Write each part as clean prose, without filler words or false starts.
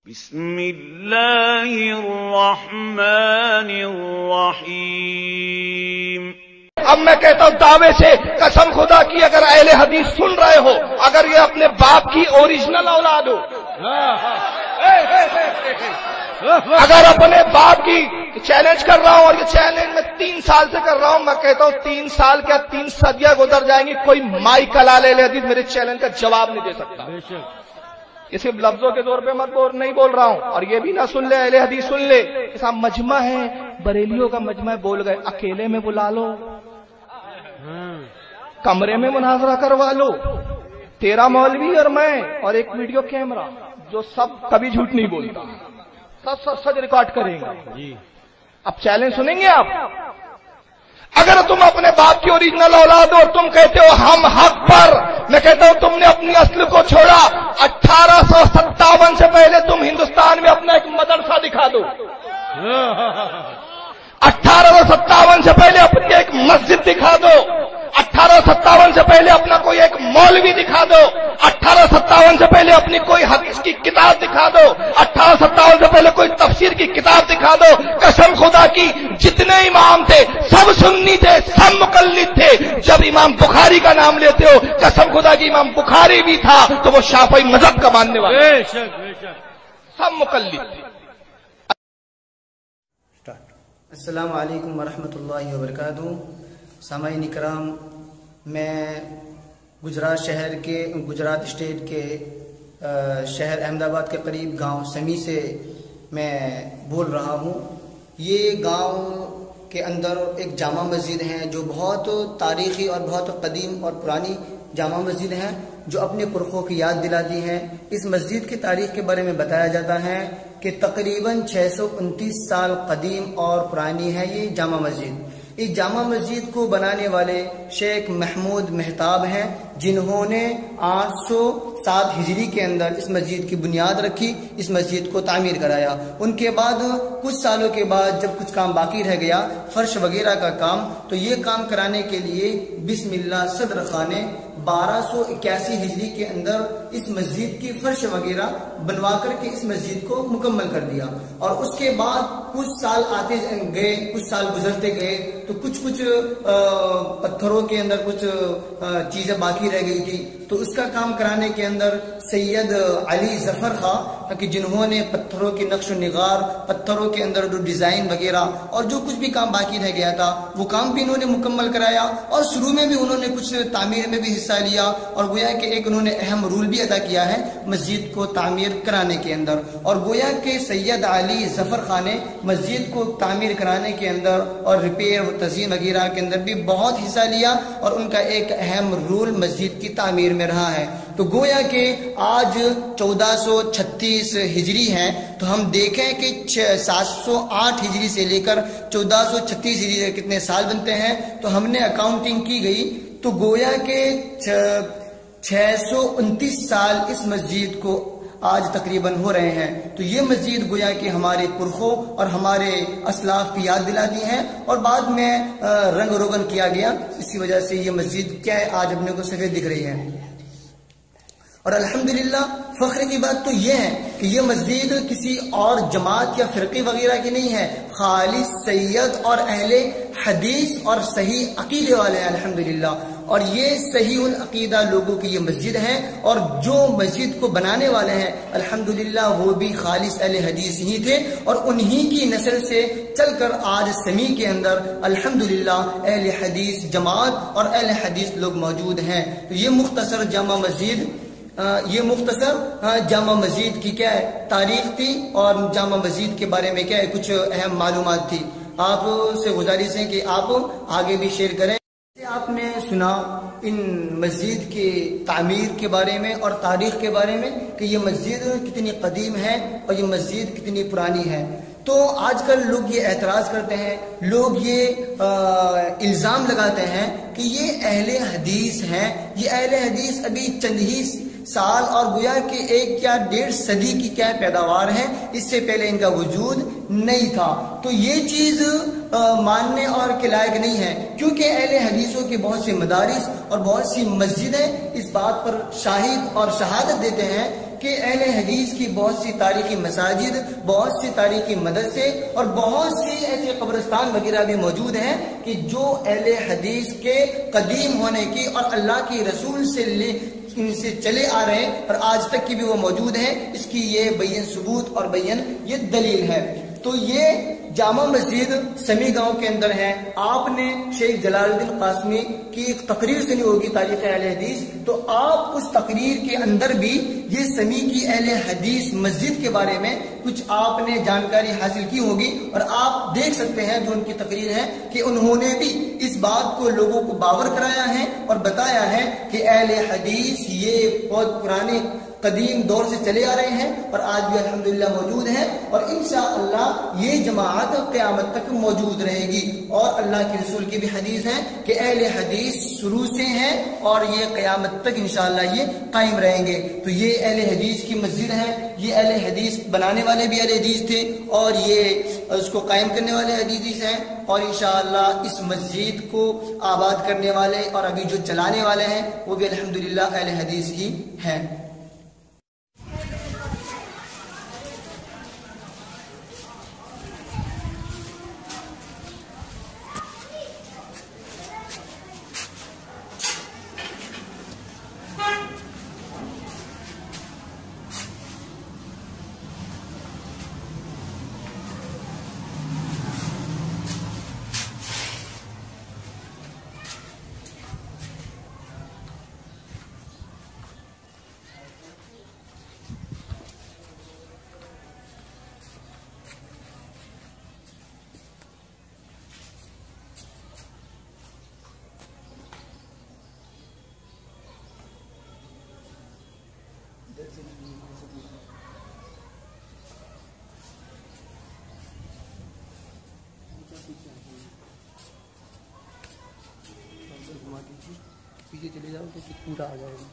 بسم اللہ الرحمن الرحیم۔ اب میں کہتا ہوں دعوے سے قسم خدا کی، اگر اہل حدیث سن رہے ہو، اگر یہ اپنے باپ کی اوریجنل اولاد ہو، اگر اپنے باپ کی چیلنج کر رہا ہوں، اور یہ چیلنج میں 3 سال سے کر رہا ہوں، میں کہتا ہوں 3 سال کیا 3 صدیاں گزر جائیں گی، کوئی مائی کلال اہل حدیث میرے چیلنج کا جواب نہیں دے سکتا۔ یہ صرف لفظوں کے زور پہ نہیں بول رہا ہوں، اور یہ بھی نہ سن لے اہل حدیث، سن لے صاحب مجمع ہے، بریلیوں کا مجمع، بول گئے اکیلے میں بلا لو، کمرے میں مناظرہ کروا لو، تیرا مولوی اور میں اور ایک ویڈیو کیمرہ جو سب کبھی جھوٹ نہیں بولتا، سچ ریکارڈ کریں گے۔ اب چیلنج سنیں گے آپ؟ اگر تم اپنے باپ کی اوریجنل اولاد ہو اور تم کہتے ہو ہم حق پر، میں کہتا ہوں تم نے اپنی اصل کو چھوڑا۔ 1857 سے پہلے تم ہندوستان میں اپنا ایک مدرسہ دکھا دو، 1857 سے پہلے اپنی ایک مسجد دکھا دو، 1857 سے پہلے اپنا کوئی ایک مولوی دکھا دو، 1857 سے پہلے اپنی کوئی حدیث کی کتاب دکھا دو، 1857 سے پہلے کوئی تفسیر کی کتاب دکھا دو۔ قسم خدا کی جتنے امام تھے سب سنی تھے، سب مقلد تھے۔ جب امام بخاری کا نام لیتے ہو، قسم خدا کی امام بخاری بھی تھا تو وہ شافعی مذہب کا ماننے والا، سب مقلد تھے۔ السلام علیکم ورحمۃ اللہ وبرکاتہ۔ سامعین کرام، میں گجرات اسٹیٹ کے شہر احمد آباد کے قریب گاؤں سمی سے میں بول رہا ہوں۔ یہ گاؤں کے اندر ایک جامع مسجد ہے جو بہت تاریخی اور بہت قدیم اور پرانی جامع مسجد ہے، جو اپنے پرخوں کی یاد دلاتی ہے۔ اس مسجد کی تاریخ کے بارے میں بتایا جاتا ہے کہ تقریباً 629 سال قدیم اور پرانی ہے یہ جامع مسجد۔ اس جامع مسجد کو بنانے والے شیخ محمود مہتاب ہیں، جنہوں نے 807 ہجری کے اندر اس مسجد کی بنیاد رکھی، اس مسجد کو تعمیر کرایا۔ ان کے بعد کچھ سالوں کے بعد جب کچھ کام باقی رہ گیا، فرش وغیرہ کا کام، تو یہ کام کرانے کے لیے بسم اللہ صدر خان نے 1281 ہجری کے اندر اس مسجد کی فرش وغیرہ بنوا کر کے اس مسجد کو مکمل کر دیا۔ اور اس کے بعد کچھ سال آتے گئے، کچھ سال گزرتے گئے، تو کچھ پتھروں کے اندر کچھ چیزیں باقی رہ گئی تھی، تو اس کا کام کرانے کے اندر سید علی ظفر خان کہ جنہوں نے پتھروں کی نقش و نگار، پتھروں کے اندر جو ڈیزائن وغیرہ اور جو کچھ بھی کام باقی رہ گیا تھا وہ کام بھی انہوں نے مکمل کرایا، اور شروع میں بھی انہوں نے کچھ تعمیر میں بھی حصہ لیا، اور گویا کہ ایک انہوں نے اہم رول بھی ادا کیا ہے مسجد کو تعمیر کرانے کے اندر۔ اور گویا کہ سید علی ظفر خان نے مسجد کو تعمیر کرانے کے اندر اور ریپیئر و تزئین وغیرہ کے اندر بھی بہت حصہ لیا، اور ان کا ایک اہم رول مسجد کی تعمیر میں رہا ہے۔ تو گویا کہ آج 1436 ہجری ہے، تو ہم دیکھیں کہ 708 ہجری سے لے کر 1436 ہجری سے کتنے سال بنتے ہیں، تو ہم نے اکاؤنٹنگ کی گئی تو گویا کہ 629 سال اس مسجد کو آج تقریباً ہو رہے ہیں۔ تو یہ مسجد گویا کہ ہمارے پرخوں اور ہمارے اسلاف کی یاد دلاتی ہیں، اور بعد میں رنگ روگن کیا گیا، اس کی وجہ سے یہ مسجد کیا ہے آج اپنے کو سفید دکھ رہی ہے۔ اور الحمدللہ فخر کی بات تو یہ ہے کہ یہ مسجد کسی اور جماعت یا فرقے وغیرہ کی نہیں ہے، خالص سید اور اہل حدیث اور صحیح عقیدے والے ہیں الحمدللہ۔ اور یہ صحیح العقیدہ لوگوں کی یہ مسجد ہے، اور جو مسجد کو بنانے والے ہیں الحمدللہ وہ بھی خالص اہل حدیث ہی تھے، اور انہی کی نسل سے چل کر آج سمی کے اندر الحمدللہ اہل حدیث جماعت اور اہل حدیث لوگ موجود ہیں۔ تو یہ مختصر جامع مسجد کی کیا ہے تاریخ تھی، اور جامع مسجد کے بارے میں کیا ہے کچھ اہم معلومات تھی۔ آپ سے گزارش ہے کہ آپ آگے بھی شیئر کریں۔ آپ نے سنا ان مسجد کی تعمیر کے بارے میں اور تاریخ کے بارے میں کہ یہ مسجد کتنی قدیم ہے اور یہ مسجد کتنی پرانی ہے۔ تو آج کل لوگ یہ اعتراض کرتے ہیں، لوگ یہ الزام لگاتے ہیں کہ یہ اہل حدیث ہیں، یہ اہل حدیث ابھی چند ہی سال اور گویا کہ 1 یا 1.5 صدی کی کیا پیداوار ہے، اس سے پہلے ان کا وجود نہیں تھا۔ تو یہ چیز ماننے اور کے لائق نہیں ہے، کیونکہ اہل حدیثوں کے بہت سے مدارس اور بہت سی مسجدیں اس بات پر شاہد اور شہادت دیتے ہیں کہ اہل حدیث کی بہت سی تاریخی مساجد، بہت سی تاریخی مدرسے اور بہت سی ایسے قبرستان وغیرہ بھی موجود ہیں کہ جو اہل حدیث کے قدیم ہونے کی اور اللہ کے رسول سے ان سے چلے آ رہے ہیں اور آج تک کی بھی وہ موجود ہیں، اس کی یہ بین ثبوت اور بین یہ دلیل ہے۔ تو یہ جامع مسجد سمی گاؤں کے اندر ہے۔ آپ نے شیخ جلال الدین قاسمی کی ایک تقریر سنی ہوگی تاریخ اہل حدیث، تو آپ اس تقریر کے اندر بھی یہ سمی کی اہل حدیث مسجد کے بارے میں کچھ آپ نے جانکاری حاصل کی ہوگی، اور آپ دیکھ سکتے ہیں جو ان کی تقریر ہے کہ انہوں نے بھی اس بات کو لوگوں کو باور کرایا ہے اور بتایا ہے کہ اہل حدیث یہ بہت پرانے قدیم دور سے چلے آ رہے ہیں اور آج بھی الحمدللہ موجود ہیں، اور انشاءاللہ یہ جماعت قیامت تک موجود رہے گی۔ اور اللہ کے رسول کی بھی حدیث ہے کہ اہل حدیث شروع سے ہیں اور یہ قیامت تک انشاءاللہ یہ قائم رہیں گے۔ تو یہ اہل حدیث کی مسجد ہے، یہ اہل حدیث بنانے والے بھی اہل حدیث تھے اور یہ اس کو قائم کرنے والے حدیث ہیں، اور انشاءاللہ اس مسجد کو آباد کرنے والے اور ابھی جو چلانے والے ہیں وہ بھی الحمدللہ اہل حدیث ہی ہیں۔ پیچھے چلے جاؤ تو پورا آ جائے گا،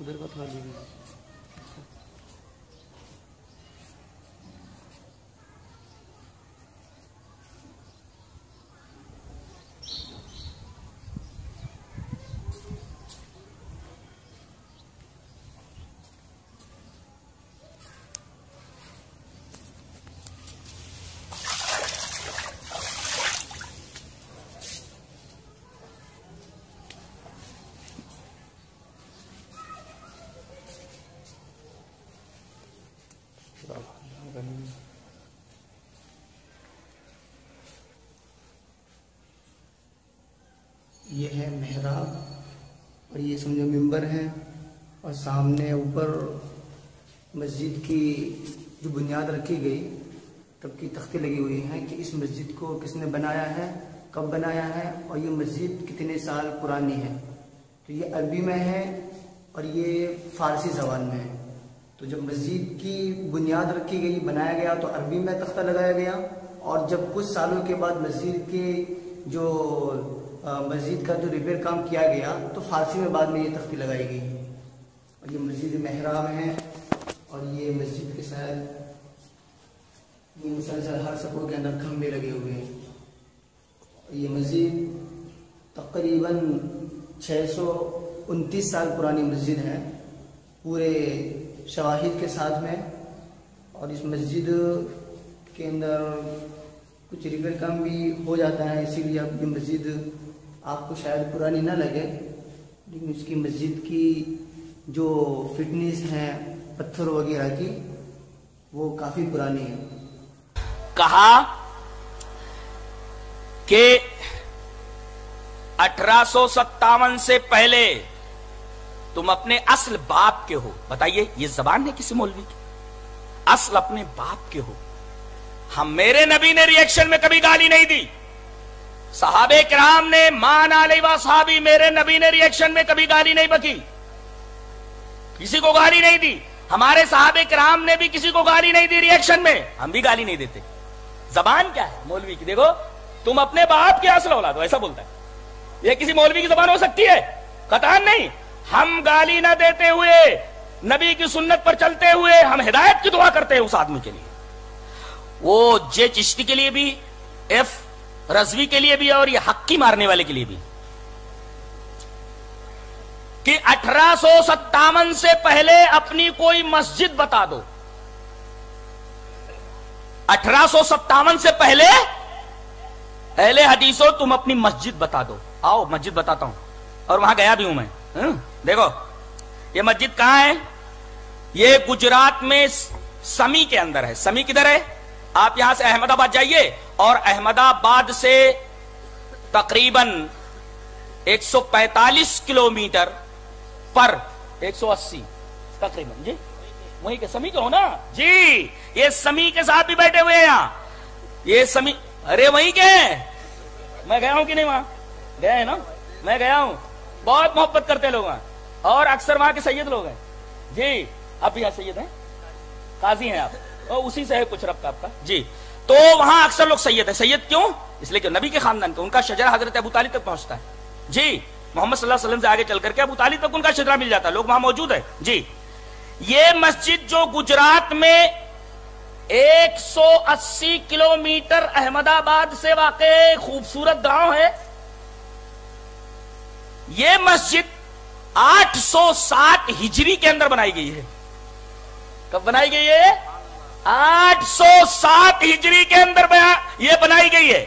ادھر کا تھوڑا لیجیے۔ یہ ہے محراب اور یہ سمجھو ممبر ہے، اور سامنے اوپر مسجد کی جو بنیاد رکھی گئی تب کی تختیں لگی ہوئی ہیں کہ اس مسجد کو کس نے بنایا ہے، کب بنایا ہے، اور یہ مسجد کتنے سال پرانی ہے۔ تو یہ عربی میں ہے اور یہ فارسی زبان میں ہے۔ تو جب مسجد کی بنیاد رکھی گئی، بنایا گیا تو عربی میں تختہ لگایا گیا، اور جب کچھ سالوں کے بعد مسجد کا جو ریپیئر کام کیا گیا تو فارسی میں بعد میں یہ تختی لگائی گئی۔ اور یہ مسجد محراب ہے، اور یہ مسجد کے ساتھ یہ مسلسل ہر صفوں کے اندر کھمبے لگے ہوئے ہیں۔ یہ مسجد تقریباً 629 سال پرانی مسجد ہے پورے شواہد کے ساتھ میں، اور اس مسجد کے اندر کچھ ریپیئر کام بھی ہو جاتا ہے، اسی لیے اب یہ مسجد آپ کو شاید پرانی نہ لگے، لیکن اس کی مسجد کی جو فٹنس ہے پتھر وغیرہ کی وہ کافی پرانی ہے۔ کہا کہ 1857 سے پہلے تم اپنے اصل باپ کے ہو۔ بتائیے یہ زبان ہے کسی مولوی کی؟ اصل اپنے باپ کے ہو۔ ہم میرے نبی نے ریئیکشن میں کبھی گالی نہیں دی، صحابہ کرام نے مان علیہ و صحابی میرے نبی نے ریئیکشن میں کبھی گالی نہیں بکی، کسی کو گالی نہیں دی۔ ہمارے صحابہ کرام نے بھی کسی کو گالی نہیں دی ریئیکشن میں، ہم بھی گالی نہیں دیتے۔ زبان کیا ہے مولوی کی؟ دیکھو تم اپنے باپ کے اصل اولاد ہو، ایسا بولتا ہے۔ یہ کسی مولوی کی زبان ہو سکتی ہے؟ قطعاً نہیں۔ ہم گالی نہ دیتے ہوئے، نبی کی سنت پر چلتے ہوئے ہم ہدایت کی دعا کرتے ہیں اس آدمی کے لیے، وہ جے چشتی کے لیے بھی، ایف رضوی کے لیے بھی، اور یہ حقی مارنے والے کے لیے بھی۔ کہ 1857 سے پہلے اپنی کوئی مسجد بتا دو. 1857 سے پہلے اہل حدیثوں تم اپنی مسجد بتا دو. آؤ مسجد بتاتا ہوں، اور وہاں گیا بھی ہوں میں. دیکھو یہ مسجد کہاں ہے؟ یہ گجرات میں سمی کے اندر ہے. سمی کدھر ہے؟ آپ یہاں سے احمد آباد جائیے اور احمد آباد سے تقریباً 145 کلومیٹر پر 180 تقریباً. جی وہیں کے سمی کے ہو نا جی. یہ سمی کے ساتھ بھی بیٹھے ہوئے ہیں یہاں. یہ سمی ارے وہیں کے ہیں. میں گیا ہوں کہ نہیں وہاں؟ گئے ہیں نا. میں گیا ہوں. بہت محبت کرتے لوگ ہیں اور اکثر وہاں کے سید لوگ ہیں جی. اب بھی یہاں سید ہیں، قاضی ہیں آپ، اور اسی سے ہے کچھ ربط آپ کا جی. تو وہاں اکثر لوگ سید ہیں. سید کیوں؟ اس لیے کہ نبی کے خاندان کے، ان کا شجرہ حضرت ابو طالب تک پہنچتا ہے جی. محمد صلی اللہ علیہ وسلم سے آگے چل کر کے ابو طالب تک ان کا شجرہ مل جاتا ہے. لوگ وہاں موجود ہیں جی. یہ مسجد جو گجرات میں 180 کلومیٹر احمد آباد سے واقع خوبصورت گاؤں ہے، یہ مسجد 807 ہجری کے اندر بنائی گئی ہے. کب بنائی گئی ہے؟ 807 ہجری کے اندر یہ بنائی گئی ہے.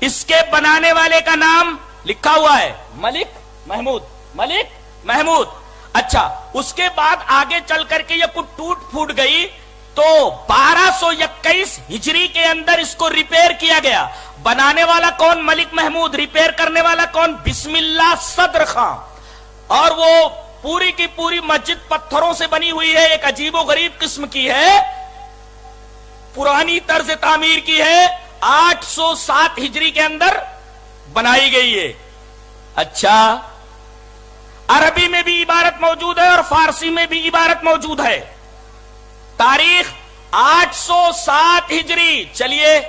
اس کے بنانے والے کا نام لکھا ہوا ہے ملک محمود. ملک محمود. اچھا اس کے بعد آگے چل کر کے یہ کچھ ٹوٹ پھوٹ گئی تو 1221 ہجری کے اندر اس کو ریپیئر کیا گیا. بنانے والا کون؟ ملک محمود. ریپیئر کرنے والا کون؟ بسم اللہ صدر خان. اور وہ پوری کی پوری مسجد پتھروں سے بنی ہوئی ہے، ایک عجیب و غریب قسم کی ہے، پرانی طرز تعمیر کی ہے. 807 ہجری کے اندر بنائی گئی ہے. اچھا عربی میں بھی عبارت موجود ہے اور فارسی میں بھی عبارت موجود ہے. تاریخ 807 ہجری. چلیے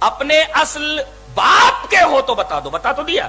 اپنے اصل باپ کے ہو تو بتا دو. بتا تو دیا.